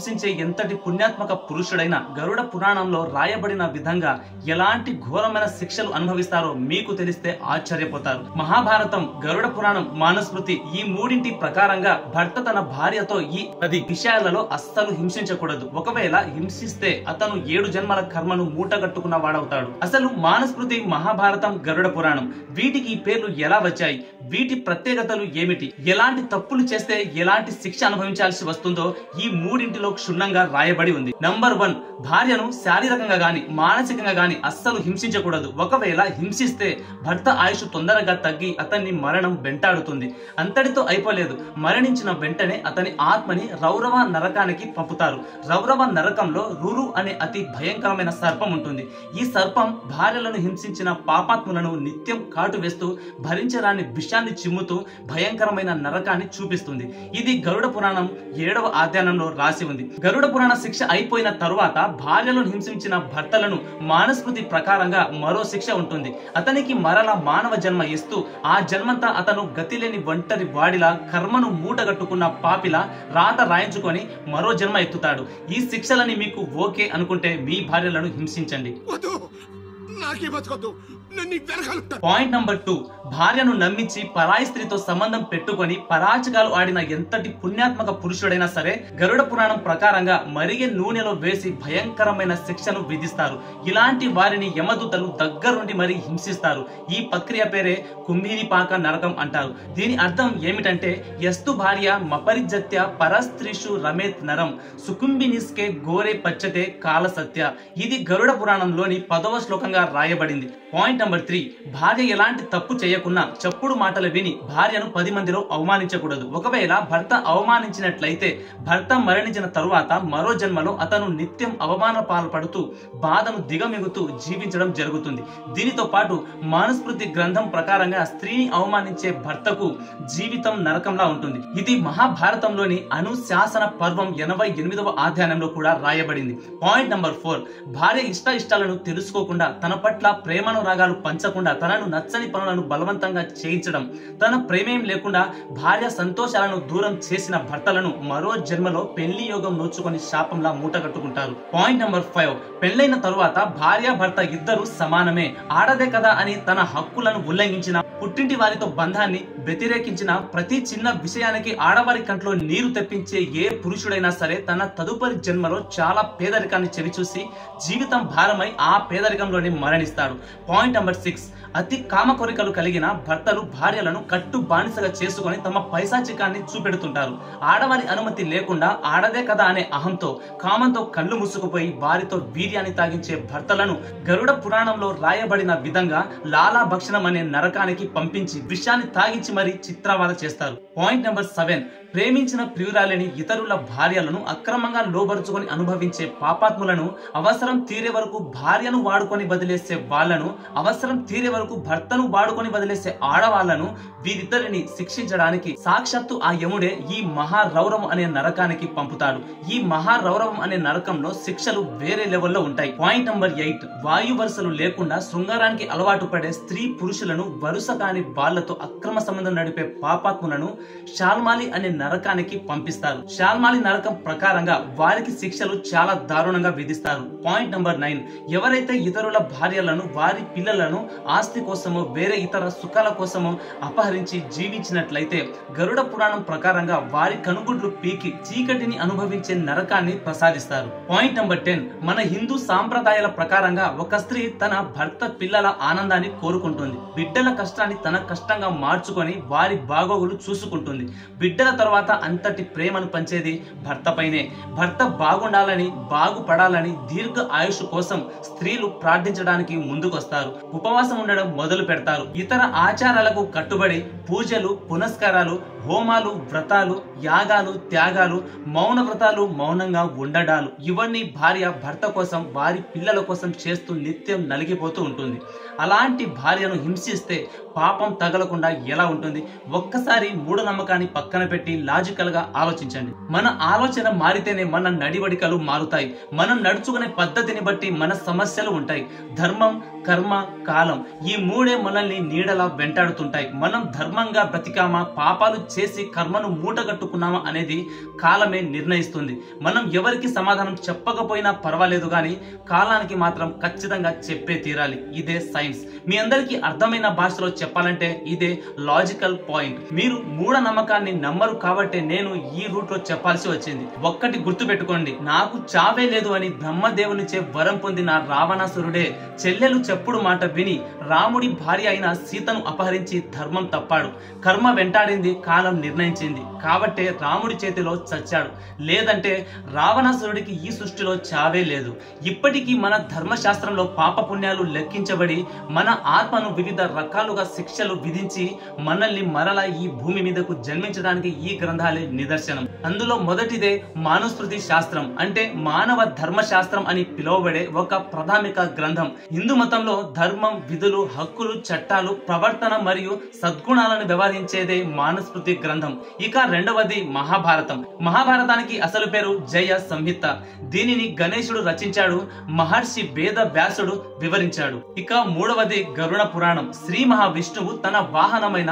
హింసించే ఎంతటి పుణ్యాత్మక పురుషుడైనా గరుడ పురాణంలో రాయబడిన విధంగా ఎలాంటి ఘోరమైన శిక్షలు అనుభవిస్తారో మీకు తెలిస్తే ఆశ్చర్యపోతారు. మహాభారతం, గరుడ పురాణం, మానుస్మృతి ఈ మూడింటి ప్రకారంగా భర్త తన భార్యతో ఈ 10 విషయాలలో అస్సలు హింసించకూడదు. ఒకవేళ హింసిస్తే అతను 7 జన్మల కర్మను మూటగట్టుకున్న వాడవుతాడు. అసలు మానుస్మృతి, మహాభారతం, గరుడ పురాణం వీటికి ఈ పేర్లు ఎలా వచ్చాయి? వీటి ప్రత్యేకతలు ఏమిటి? ఎలాంటి తప్పులు చేస్తే ఎలాంటి శిక్ష అనుభవించాల్సి వస్తుందో ఈ మూడింటిలో క్షుణ్ణంగా రాయబడి ఉంది. నంబర్ 1, భార్యను శారీరకంగా గాని మానసికంగా గాని అస్సలు హింసించకూడదు. ఒకవేళ హింసిస్తే భర్త ఆయుష్ తొందరగా తగ్గి అతన్ని మరణం వెంటాడుతుంది. అంతటితో అయిపోలేదు. మరణించిన వెంటనే అతని ఆత్మని రౌరవ నరకానికి పంపుతారు. రౌరవ నరకంలో రురు అనే అతి భయంకరమైన సర్పం ఉంటుంది. ఈ సర్పం భార్యలను హింసించిన పాపాత్ములను నిత్యం కాటు వేస్తూ భరించరాని విషాన్ని చిమ్ముతూ భయంకరమైన నరకాన్ని చూపిస్తుంది. ఇది గరుడ పురాణం 7వ అధ్యాయంలో రాసి ఉంది. గరుడ పురాణ శిక్ష అయిపోయిన తరువాత భార్యలను హింసించిన భర్తలను మానుస్మృతి ప్రకారంగా మరో శిక్ష ఉంటుంది. అతనికి మరల మానవ జన్మ ఇస్తూ ఆ జన్మంతా అతను గతిలేని ఒంటరి వాడిలా కర్మను మూటగట్టుకున్న పాపిలా రాత రాయించుకొని మరో జన్మ ఎత్తుతాడు. ఈ శిక్షలని మీకు ఓకే అనుకుంటే మీ భార్యలను హింసించండి. పాయింట్ నంబర్ 2, భార్యను నమ్మించి పరాయి స్త్రీతో సంబంధం పెట్టుకొని పరాచకాలు ఆడిన ఎంతటి పుణ్యాత్మక పురుషుడైనా సరే గరుడ పురాణం ప్రకారంగా మరిగే నూనెలో వేసి భయంకరమైన శిక్షను విధిస్తారు. ఇలాంటి వారిని యమదూతలు దగ్గరుండి మరీ హింసిస్తారు. ఈ ప్రక్రియ పేరే కుంభినిపాక నరకం అంటారు. దీని అర్థం ఏమిటంటే యస్తు భార్య మపరిజత్య పరస్త్రీషు రమేత్ నరం సుకుంభినిస్కే గోరే పచ్చతే కాల సత్య. ఇది గరుడ పురాణంలోని 10వ శ్లోకంగా రాయబడింది. పాయింట్ నంబర్ 3, భార్య ఎలాంటి తప్పు చేయకున్నా చప్పుడు మాటలు విని భార్యను 10 మందిలో అవమానించకూడదు. ఒకవేళ భర్త అవమానించినట్లయితే భర్త మరణించిన తరువాత మరో జన్మలో అతను నిత్యం అవమాన పాల్పడుతూ బాధను దిగమిగుతూ జీవించడం జరుగుతుంది. దీనితో పాటు మానుస్మృతి గ్రంథం ప్రకారంగా స్త్రీని అవమానించే భర్తకు జీవితం నరకంలా ఉంటుంది. ఇది మహాభారతంలోని అనుశాసన పర్వం 88వ అధ్యాయంలో కూడా రాయబడింది. పాయింట్ నంబర్ 4, భార్య ఇష్టాలను తెలుసుకోకుండా తన పట్ల ప్రేమను రాగాలు పంచకుండా తనను నచ్చని పనులను బలవంతంగా చేయించడం, తన ప్రేమేం లేకుండా భార్య సంతోషాలను దూరం చేసిన భర్తలను మరో జన్మలో పెళ్లి యోగం నోచుకొని శాపంలా మూటగట్టుకుంటారు. పాయింట్ నంబర్ 5, పెళ్లైన తరువాత భార్య భర్త ఇద్దరు సమానమే, ఆడదే కదా అని తన హక్కులను ఉల్లంఘించిన, పుట్టింటి వారితో బంధాన్ని వ్యతిరేకించిన, ప్రతి చిన్న విషయానికి ఆడవారి కంట్లో నీరు తెప్పించే ఏ పురుషుడైనా సరే తన తదుపరి జన్మలో చాలా పేదరికాన్ని చవిచూసి జీవితం భారమై ఆ పేదరికంలోనే మరణిస్తాడు. పాయింట్ నంబర్ 6, అతి కామ కోరికలు కలిగిన భర్తలు భార్యలను కట్టు బానిసగా చేసుకొని తమ పైశాచికాన్ని చూపెడుతుంటారు. ఆడవారి అనుమతి లేకుండా ఆడదే కదా అనే అహంతో కామంతో కళ్ళు మూసుకుపోయి వారితో వీర్యాన్ని తాగించే భర్తలను గరుడ పురాణంలో రాయబడిన విధంగా లాలా భక్షణం అనే నరకానికి పంపించి విషాన్ని తాగించి మరీ చిత్రవద చేస్తారు. పాయింట్ నంబర్ 7, ప్రేమించిన ప్రియురాలిని ఇతరుల భార్యలను అక్రమంగా లోబరుచుకొని అనుభవించే పాపాత్ములను, అవసరం తీరే వరకు భార్యను వాడుకొని వదిలేసే వాళ్లను, అవసరం తీరే వరకు భర్తను వాడుకొని వదిలేసే ఆడవాళ్లను, వీరిద్దరిని శిక్షించడానికి సాక్షాత్తు ఆ యముడే ఈ మహారౌరవం అనే నరకానికి పంపుతాడు. ఈ మహారౌరవం అనే నరకంలో శిక్షలు వేరే లెవెల్లో ఉంటాయి. పాయింట్ నంబర్ 8, వాయు వరుసలు లేకుండా శృంగారానికి అలవాటు పడే స్త్రీ పురుషులను, వరుస కాని వాళ్లతో అక్రమ సంబంధం నడిపే పాపాత్ములను శాల్మాలి అనే నరకానికి పంపిస్తారు. శాల్మాలి నరకం ప్రకారంగా వారికి శిక్షలు చాలా దారుణంగా విధిస్తారు. పాయింట్ నంబర్ 9, ఎవరైతే ఇతరుల భార్యలను, వారి పిల్లలను ఆస్తి కోసమో వేరే ఇతర సుఖాల కోసమో అపహరించి జీవించినట్లయితే గరుడ పురాణం ప్రకారంగా వారి కనుగుడ్లు పీకి చీకటిని అనుభవించే నరకాన్ని ప్రసాదిస్తారు. పాయింట్ నంబర్ 10, మన హిందూ సాంప్రదాయాల ప్రకారంగా ఒక స్త్రీ తన భర్త పిల్లల ఆనందాన్ని కోరుకుంటుంది. బిడ్డల కష్టాన్ని తన కష్టంగా మార్చుకొని వారి బాగోగులు చూసుకుంటుంది. బిడ్డల తర్వాత అంతటి ప్రేమను పంచేది భర్త పైనే. భర్త బాగుండాలని, బాగుపడాలని, దీర్ఘ ఆయుష్ కోసం స్త్రీలు ప్రార్థించడానికి ముందుకొస్తారు. ఉపవాసం ఉండడం మొదలు పెడతారు. ఇతర ఆచారాలకు కట్టుబడి పూజలు, పునస్కారాలు, హోమాలు, వ్రతాలు, యాగాలు, త్యాగాలు, మౌన వ్రతాలు, మౌనంగా ఉండడాలు ఇవన్నీ భార్య భర్త కోసం, వారి పిల్లల కోసం చేస్తూ నిత్యం నలిగిపోతూ ఉంటుంది. అలాంటి భార్యను హింసిస్తే పాపం తగలకుండా ఎలా ఉంటుంది? ఉంటుంది. ఒక్కసారి మూఢనమ్మకాన్ని పక్కన పెట్టి లాజికల్ గా ఆలోచించండి. మన ఆలోచన మారితేనే మన నడివడికలు మారుతాయి. మనం నడుచుకునే పద్ధతిని బట్టి మన సమస్యలు ఉంటాయి. ధర్మం, కర్మ, కాలం ఈ మూడే మనల్ని నీడలా వెంటాడుతుంటాయి. మనం ధర్మంగా బ్రతికామా, పాపాలు చేసి కర్మను మూటగట్టుకున్నామా అనేది కాలమే నిర్ణయిస్తుంది. మనం ఎవరికి సమాధానం చెప్పకపోయినా పర్వాలేదు కానీ కాలానికి మాత్రం ఖచ్చితంగా చెప్పే తీరాలి. ఇదే సైన్స్. మీ అందరికీ అర్థమైన భాషలో చెప్పాలంటే ఇదే లాజికల్ పాయింట్. మీరు మూఢనమ్మకాన్ని నమ్మరు కాబట్టి నేను ఈ రూట్ లో చెప్పాల్సి వచ్చింది. ఒక్కటి గుర్తు పెట్టుకోండి, నాకు చావే లేదు అని బ్రహ్మదేవునిచే వరం పొందిన రావణాసురుడే చెల్లెలు చెప్పుడు మాట విని రాముడి భార్య అయిన సీతను అపహరించి ధర్మం తప్పాడు. కర్మ వెంటాడింది, కాలం నిర్ణయించింది కాబట్టే రాముడి చేతిలో చచ్చాడు. లేదంటే రావణాసురుడికి ఈ సృష్టిలో చావే లేదు. ఇప్పటికీ మన ధర్మశాస్త్రంలో పాప పుణ్యాలు లెక్కించబడి మన ఆత్మను వివిధ రకాలుగా శిక్షలు విధించి మనల్ని మరలా ఈ భూమి మీదకు జన్మించడానికి ఈ గ్రంథాలే నిదర్శనం. అందులో మొదటిదే మానుస్మృతి శాస్త్రం, అంటే మానవ ధర్మశాస్త్రం అని పిలువబడే ఒక ప్రాథమిక గ్రంథం. హిందూ మతంలో ధర్మం, విధులు, హక్కులు, చట్టాలు, ప్రవర్తన మరియు సద్గుణాలను వ్యవహరించేదే మానుస్మృతి గ్రంథం. ఇక రెండవది మహాభారతం. మహాభారతానికి అసలు పేరు జయ సంహిత. దీనిని గణేశుడు రచించాడు, మహర్షి వేద వ్యాసుడు వివరించాడు. ఇక మూడవది గరుడ పురాణం. శ్రీ మహావిష్ణువు తన వాహనమైన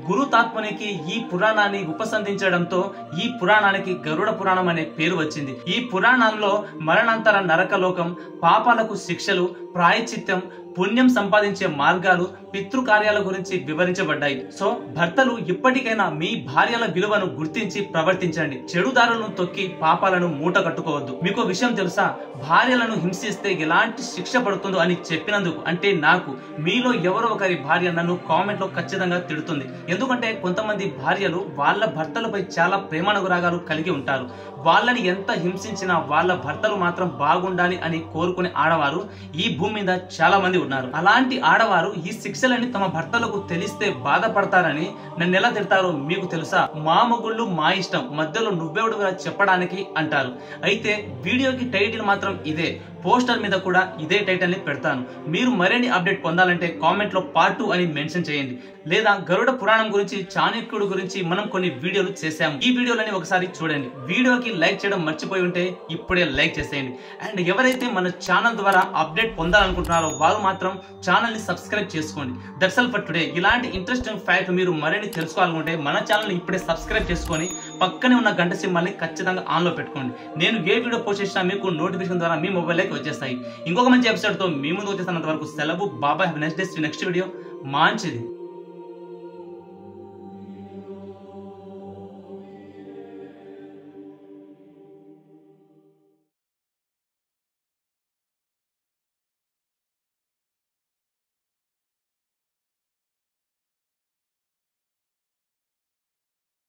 గురుతాత్మునికి ఈ పురాణాన్ని ఉపసంధించడంతో ఈ పురాణానికి గరుడ పురాణం అనే పేరు వచ్చింది. ఈ పురాణంలో మరణాంతర నరకలోకం, పాపాలకు శిక్షలు, ప్రాయశ్చిత్తం, పుణ్యం సంపాదించే మార్గాలు, పితృకార్యాల గురించి వివరించబడ్డాయి. సో భర్తలు ఇప్పటికైనా మీ భార్యల విలువను గుర్తించి ప్రవర్తించండి. చెడుదారులను తొక్కి పాపాలను మూట కట్టుకోవద్దు. మీకు విషయం తెలుసా, భార్యలను హింసిస్తే ఎలాంటి శిక్ష పడుతుందో అని చెప్పినందుకు అంటే నాకు మీలో ఎవరో ఒకరి భార్య నన్ను కామెంట్ లో ఖచ్చితంగా తిడుతుంది. ఎందుకంటే కొంతమంది భార్యలు వాళ్ళ భర్తలపై చాలా ప్రేమానురాగాలు కలిగి ఉంటారు. వాళ్ళని ఎంత హింసించినా వాళ్ళ భర్తలు మాత్రం బాగుండాలి అని కోరుకునే ఆడవారు ఈ భూమి మీద చాలా మంది ఉన్నారు. అలాంటి ఆడవారు ఈ శిక్షలని తమ భర్తలకు తెలిస్తే బాధపడతారని నన్ను ఎలా తిడతారో మీకు తెలుసా? మా మొగుళ్ళు మా ఇష్టం, మధ్యలో నువ్వెవడుగా చెప్పడానికి అంటారు. అయితే వీడియోకి టైటిల్ మాత్రం ఇదే, పోస్టర్ మీద కూడా ఇదే టైటిల్ ని పెడతాను. మీరు మరిన్ని అప్డేట్ పొందాలంటే కామెంట్ లో పార్ట్ 2 అని మెన్షన్ చేయండి. లేదా గరుడ పురాణం గురించి, చాణక్యుడు గురించి మనం కొన్ని వీడియోలు చేశాము. ఈ వీడియోలని ఒకసారి చూడండి. వీడియోకి లైక్ చేయడం మర్చిపోయి ఉంటే ఇప్పుడే లైక్ చేసేయండి. అండ్ ఎవరైతే మన ఛానల్ ద్వారా అప్డేట్ పొందాలనుకుంటున్నారో వారు మాత్రం ఛానల్ ని సబ్స్క్రైబ్ చేసుకోండి. That's all for today. ఇలాంటి ఇంట్రెస్టింగ్ ఫ్యాక్ట్ మీరు మరిన్ని తెలుసుకోవాలనుకుంటే మన ఛానల్ ని ఇప్పుడే సబ్స్క్రైబ్ చేసుకొని పక్కనే ఉన్న గంట సింబల్ ని ఖచ్చితంగా ఆన్ లో పెట్టుకోండి. నేను ఏ వీడియో పోస్ట్ చేసినా మీకు నోటిఫికేషన్ ద్వారా మీ మొబైల్ వచ్చేస్తాయి. ఇంకొక మంచి ఎపిసోడ్ తో మీ ముందు వచ్చేస్తున్నంత వరకు సెలవు. బాబాయ్. Have a nice day. Next video మంచిది.